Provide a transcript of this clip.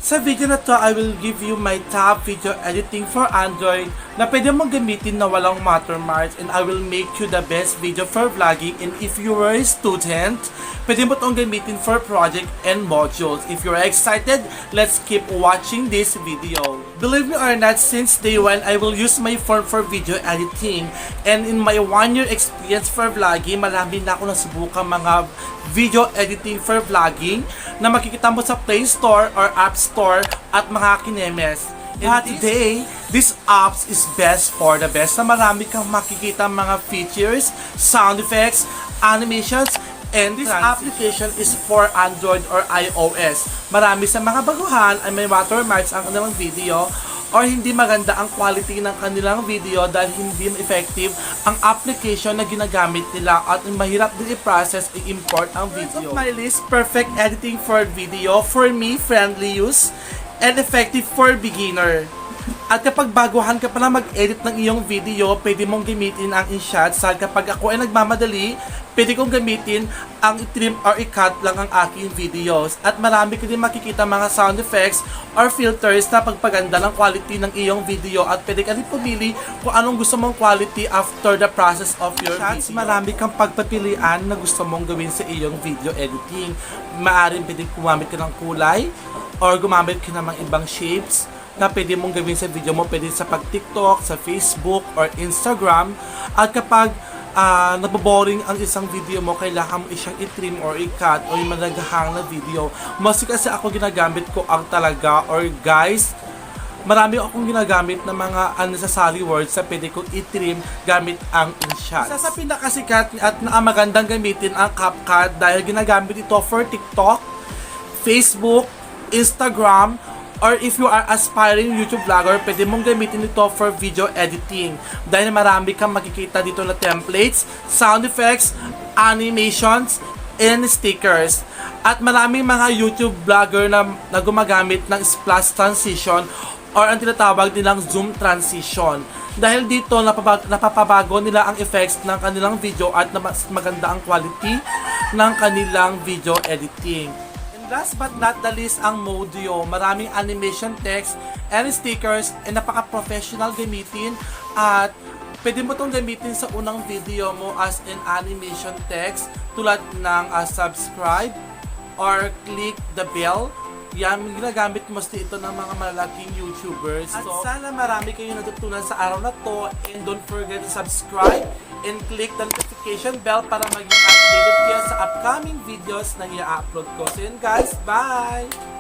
Sa video na to, I will give you my top video editing for Android na pwede mong gamitin na walang watermarks, and I will make you the best video for vlogging. And if you are a student, pwede mo itong gamitin for project and modules. If you're excited, let's keep watching this video. Believe me or not, since day one, I will use my phone for video editing. And in my 1-year experience for vlogging, marami na ako nasubukan mga video editing for vlogging na makikita mo sa Play Store or App Store at mga kinemes. And today, this apps is best for the best na marami kang makikita mga features, sound effects, animations, and this application is for Android or iOS. Marami sa mga baguhan ay may watermarks ang kanilang video or hindi maganda ang quality ng kanilang video dahil hindi effective ang application na ginagamit nila at mahirap din i-process, i-import ang video. My list, perfect editing for video, for me, friendly use, and effective for beginner. At kapag baguhan ka pa na mag-edit ng iyong video, pwede mong gamitin ang InShot. Sa kapag ako ay nagmamadali, pwede kong gamitin ang i-trim or i-cut lang ang aking videos. At marami ka din makikita mga sound effects or filters na pagpaganda ng quality ng iyong video. At pwede ka rin pumili kung anong gusto mong quality after the process of your shots. Marami kang pagpapilian na gusto mong gawin sa iyong video editing. Maaaring pwede gumamit ka ng kulay or gumamit ka ng mga ibang shapes na pwede mong gawin sa video mo, pwede sa pag-TikTok, sa Facebook, or Instagram. At kapag naboboring ang isang video mo, kailangan mo siyang i-trim or i-cut o yung malaghang na video. Mas kasi ako ginagamit ko ang talaga, or guys, marami akong ginagamit na mga unnecessary words na pwede kong i-trim gamit ang InShot. Isa sa pinakasikat at magandang gamitin ang CapCut dahil ginagamit ito for TikTok, Facebook, Instagram, or if you are aspiring YouTube vlogger, pwede mong gamitin ito for video editing. Dahil marami kang makikita dito na templates, sound effects, animations, and stickers. At maraming mga YouTube vlogger na gumagamit ng splash transition or ang tinatawag nilang zoom transition. Dahil dito napapabago nila ang effects ng kanilang video at mas maganda ang quality ng kanilang video editing. Last but not the least, ang Modio. Maraming animation text and stickers and napaka-professional gamitin at pwede mo itong gamitin sa unang video mo as an animation text tulad ng subscribe or click the bell. Yan, ginagamit mostly ito ng mga malalaking YouTubers. At sana marami kayong natutunan sa araw na to, and don't forget to subscribe and click the notification bell para maging updated kayo sa upcoming videos na i-upload ko. So yun guys, bye!